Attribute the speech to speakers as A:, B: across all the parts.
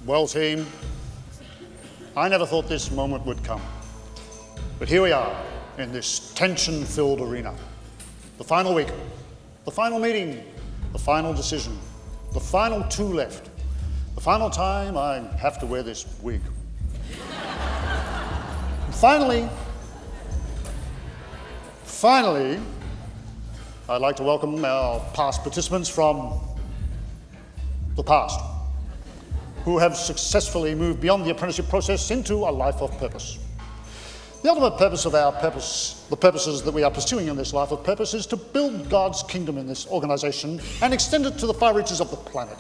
A: Well, team, I never thought this moment would come. But here we are in this tension-filled arena. The final week, the final meeting, the final decision, the final two left, the final time I have to wear this wig. And finally, I'd like to welcome our past participants from the past, who have successfully moved beyond the apprenticeship process into a life of purpose. The ultimate purpose of our purpose, the purposes that we are pursuing in this life of purpose, is to build God's kingdom in this organisation and extend it to the far reaches of the planet.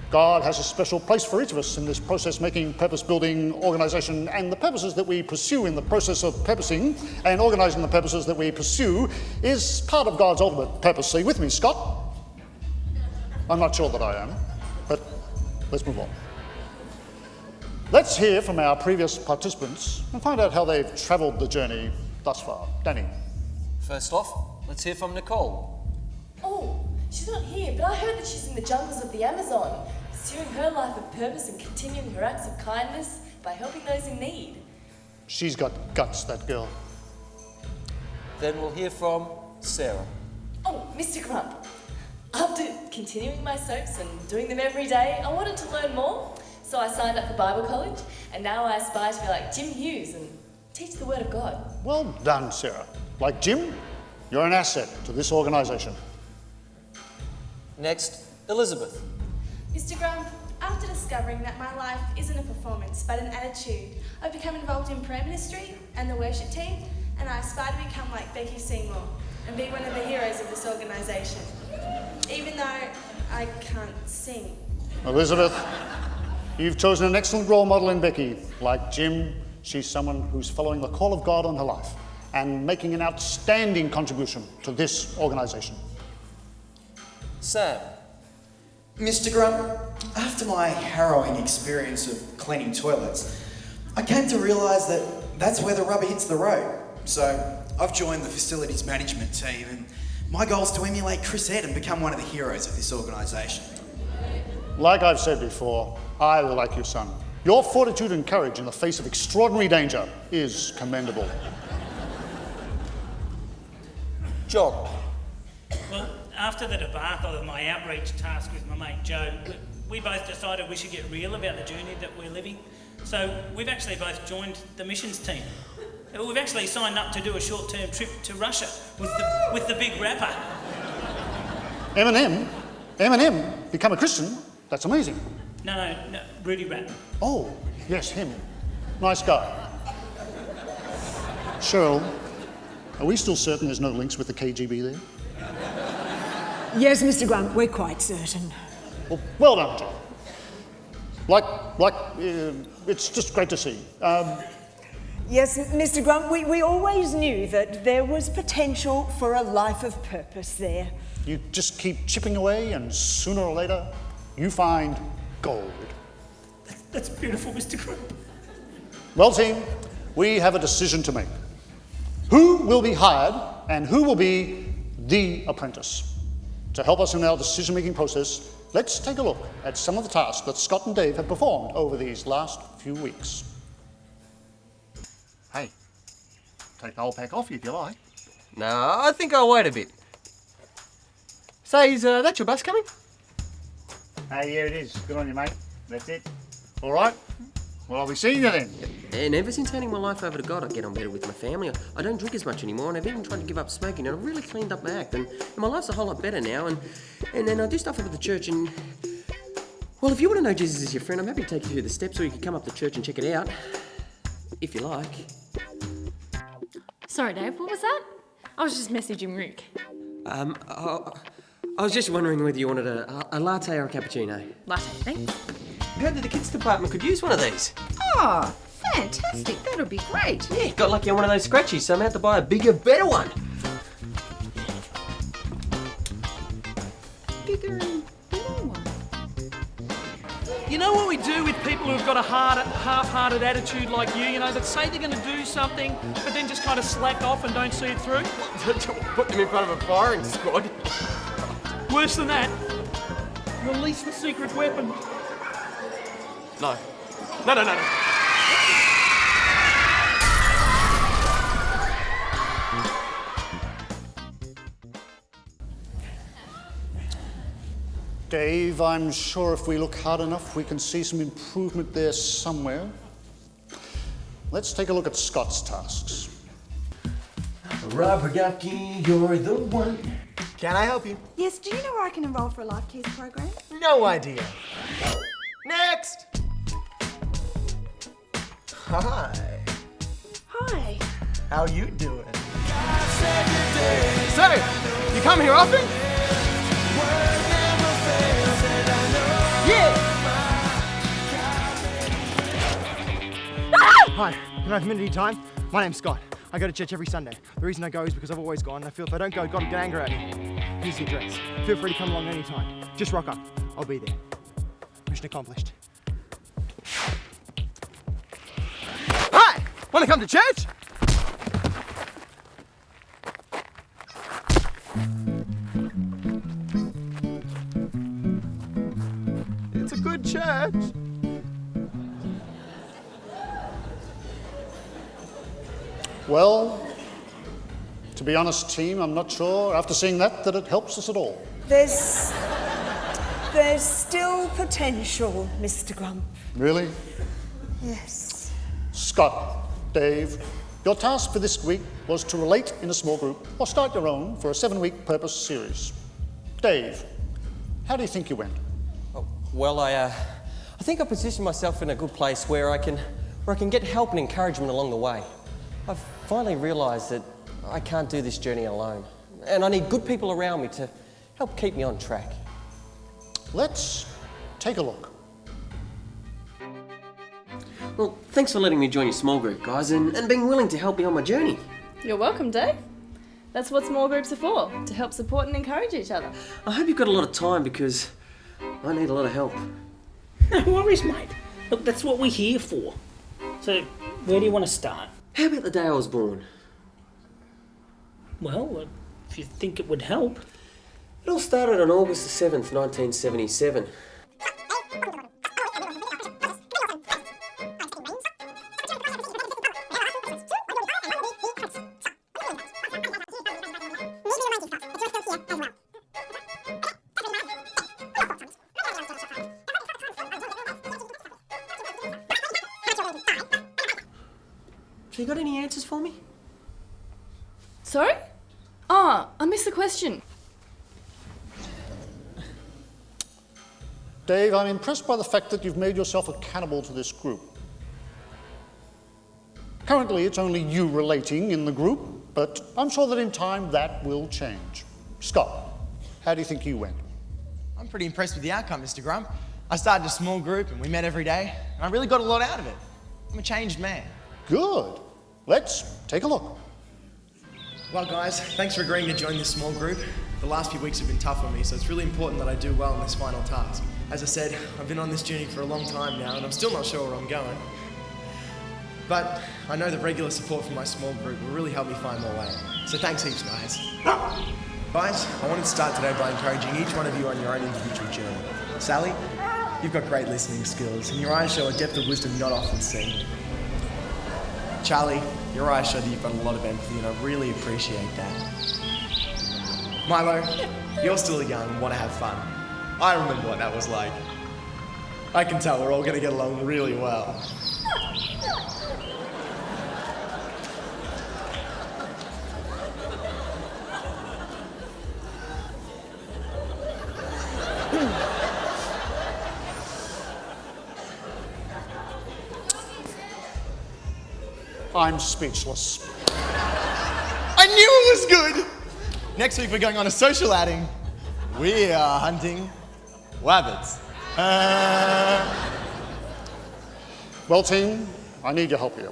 A: God has a special place for each of us in this process-making, purpose-building organisation, and the purposes that we pursue in the process of purposing and organising the purposes that we pursue is part of God's ultimate purpose. Are you with me, Scott? I'm not sure that I am, but let's move on. Let's hear from our previous participants and find out how they've travelled the journey thus far. Danny.
B: First off, let's hear from Nicole.
C: Oh, she's not here, but I heard that she's in the jungles of the Amazon, pursuing her life of purpose and continuing her acts of kindness by helping those in need.
A: She's got guts, that girl.
B: Then we'll hear from Sarah.
C: Oh, Mr. Crump. After continuing my soaps and doing them every day, I wanted to learn more. So I signed up for Bible college, and now I aspire to be like Jim Hughes and teach the Word of God.
A: Well done, Sarah. Like Jim, you're an asset to this organisation.
B: Next, Elizabeth.
D: Mr. Grump, after discovering that my life isn't a performance but an attitude, I've become involved in prayer ministry and the worship team, and I aspire to become like Becky Seymour and be one of the heroes of this organisation, even though I can't sing.
A: Elizabeth, you've chosen an excellent role model in Becky. Like Jim, she's someone who's following the call of God on her life and making an outstanding contribution to this organisation.
B: Sam.
E: Mr. Grump, after my harrowing experience of cleaning toilets, I came to realise that that's where the rubber hits the road. So I've joined the facilities management team, and my goal is to emulate Chris Ed and become one of the heroes of this organisation.
A: Like I've said before, I like your son. Your fortitude and courage in the face of extraordinary danger is commendable.
B: John.
F: Well, after the debacle of my outreach task with my mate Joe, we both decided we should get real about the journey that we're living. So we've actually both joined the missions team. We've actually signed up to do a short-term trip to Russia with the big rapper.
A: Eminem, become a Christian? That's amazing.
F: No, Rudy Rap.
A: Oh, yes, him. Nice guy. Cheryl, are we still certain there's no links with the KGB there?
G: Yes, Mr. Grump, we're quite certain.
A: Well done, John. It's just great to see.
G: Yes, Mr. Grump, we always knew that there was potential for a life of purpose there.
A: You just keep chipping away and sooner or later you find gold.
F: That's beautiful, Mr. Grump.
A: Well, team, we have a decision to make. Who will be hired and who will be the apprentice? To help us in our decision-making process, let's take a look at some of the tasks that Scott and Dave have performed over these last few weeks. Hey, take the whole pack off if you like.
H: No, I think I'll wait a bit. Say, is that your bus coming?
A: Hey, yeah, it is. Good on you, mate. That's it. All right. Well, I'll be seeing you then.
H: And ever since handing my life over to God, I get on better with my family. I don't drink as much anymore, and I've even tried to give up smoking, and I've really cleaned up my act, and my life's a whole lot better now, and then I do stuff over at the church, and... Well, if you want to know Jesus as your friend, I'm happy to take you through the steps, or you can come up to church and check it out, if you like.
I: Sorry, Dave, what was that? I was just messaging Rick.
H: I was just wondering whether you wanted a latte or a cappuccino.
I: Latte, thanks.
H: Heard that the kids department could use one of these.
J: Oh, fantastic. That'll be great.
H: Yeah, got lucky on one of those scratchies, so I'm out to buy a bigger, better one.
J: Bigger and better one.
K: You know what we do with people who've got a half-hearted attitude like you, that say they're going to do something, but then just kind of slack off and don't see it through?
H: Put them in front of a firing squad.
K: Worse than that, release the secret weapon.
H: No,
K: No.
A: Dave, I'm sure if we look hard enough, we can see some improvement there somewhere. Let's take a look at Scott's tasks.
H: Rubber-ducky, you're the one.
L: Can I help you?
M: Yes, do you know where I can enroll for a Life Keys program?
L: No idea. Next! Hi.
M: Hi.
L: How you doing? So, you come here often? Yeah! Hi, can I have a minute of your time? My name's Scott. I go to church every Sunday. The reason I go is because I've always gone, and I feel if I don't go, God will get angry at me. Here's the address. Feel free to come along anytime. Just rock up. I'll be there. Mission accomplished. Hi! Wanna come to church? It's a good church.
A: Well, to be honest, team, I'm not sure, after seeing that it helps us at all.
G: There's still potential, Mr. Grump.
A: Really?
G: Yes.
A: Scott, Dave, your task for this week was to relate in a small group or start your own for a 7-week purpose series. Dave, how do you think you went?
H: Oh, well, I think I positioned myself in a good place where I can get help and encouragement along the way. I've finally realised that I can't do this journey alone, and I need good people around me to help keep me on track.
A: Let's take a look.
H: Well, thanks for letting me join your small group, guys, and being willing to help me on my journey.
C: You're welcome, Dave. That's what small groups are for, to help support and encourage each other.
H: I hope you've got a lot of time because I need a lot of help.
F: No worries, mate. Look, that's what we're here for. So, where do you want to start?
H: How about the day I was born?
F: Well, if you think it would help.
H: It all started on August the 7th, 1977. So you got any answers for me?
C: Sorry? Oh, I missed the question.
A: Dave, I'm impressed by the fact that you've made yourself accountable to this group. Currently, it's only you relating in the group, but I'm sure that in time that will change. Scott, how do you think you went?
L: I'm pretty impressed with the outcome, Mr. Grump. I started a small group and we met every day, and I really got a lot out of it. I'm a changed man.
A: Good. Let's take a look.
L: Well, guys, thanks for agreeing to join this small group. The last few weeks have been tough on me, so it's really important that I do well in this final task. As I said, I've been on this journey for a long time now, and I'm still not sure where I'm going. But I know that regular support from my small group will really help me find my way. So thanks heaps, guys. Guys, I wanted to start today by encouraging each one of you on your own individual journey. Sally, you've got great listening skills, and your eyes show a depth of wisdom not often seen. Charlie, your eyes show that you've got a lot of empathy, and I really appreciate that. Milo, you're still young and want to have fun. I remember what that was like. I can tell we're all going to get along really well.
A: I'm speechless.
L: I knew it was good! Next week we're going on a social outing. We are hunting wabbits.
A: Well, team, I need your help here.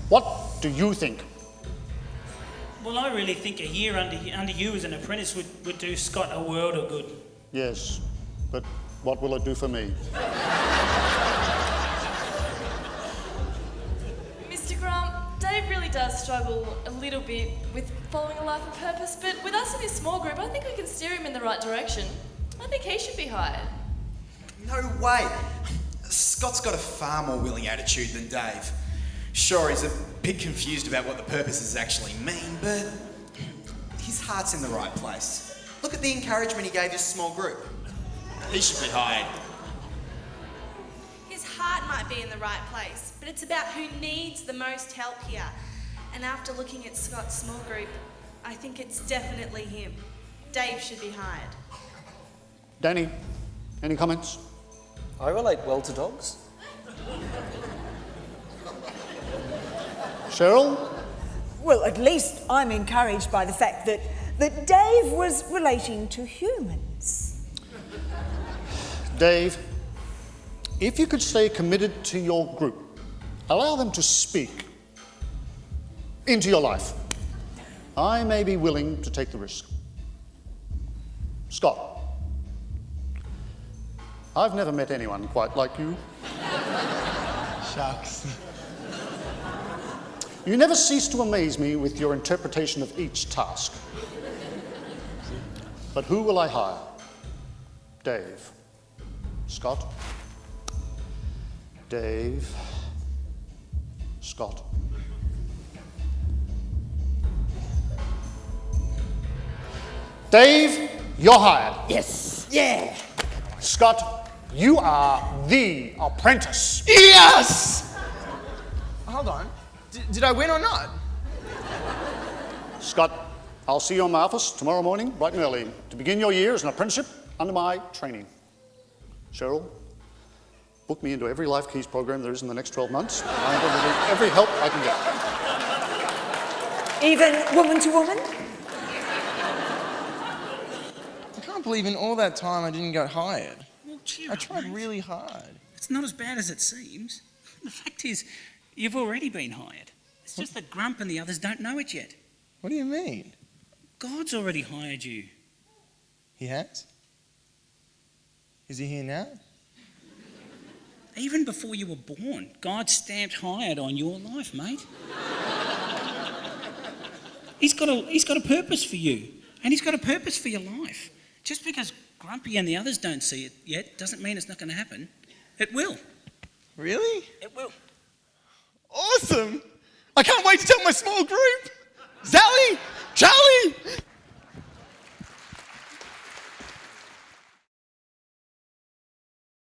A: What do you think?
F: Well, I really think a year under you as an apprentice would do Scott a world of good.
A: Yes, but what will it do for me?
C: Mr. Grump, Dave really does struggle a little bit with following a life of purpose, but with us in his small group, I think we can steer him in the right direction. I think he should be hired.
E: No way. Scott's got a far more willing attitude than Dave. Sure, he's a bit confused about what the purposes actually mean, but his heart's in the right place. Look at the encouragement he gave his small group. He should be hired.
D: His heart might be in the right place, but it's about who needs the most help here. And after looking at Scott's small group, I think it's definitely him. Dave should be hired.
A: Danny, any comments?
B: I relate well to dogs.
A: Cheryl?
G: Well, at least I'm encouraged by the fact that Dave was relating to humans.
A: Dave, if you could stay committed to your group, allow them to speak into your life, I may be willing to take the risk. Scott, I've never met anyone quite like you.
L: Shucks.
A: You never cease to amaze me with your interpretation of each task. But who will I hire? Dave. Scott? Dave. Scott. Dave, you're hired.
G: Yes. Yeah.
A: Scott, you are the apprentice.
L: Yes! Hold on. Did I win or not?
A: Scott, I'll see you in my office tomorrow morning, bright and early, to begin your year as an apprenticeship under my training. Cheryl, book me into every Life Keys program there is in the next 12 months. I'm going to need every help I can get.
G: Even woman to woman?
L: I can't believe in all that time I didn't get hired.
F: Well, cheer
L: I
F: up,
L: tried
F: mate.
L: really hard.
F: It's not as bad as it seems. The fact is, you've already been hired. It's just that Grump and the others don't know it yet.
L: What do you mean?
F: God's already hired you.
L: He has? Is he here now?
F: Even before you were born, God stamped hired on your life, mate. He's got a purpose for you, and he's got a purpose for your life. Just because Grumpy and the others don't see it yet doesn't mean it's not going to happen. It will.
L: Really?
F: It will.
L: Awesome! I can't wait to tell my small group! Sally! Charlie!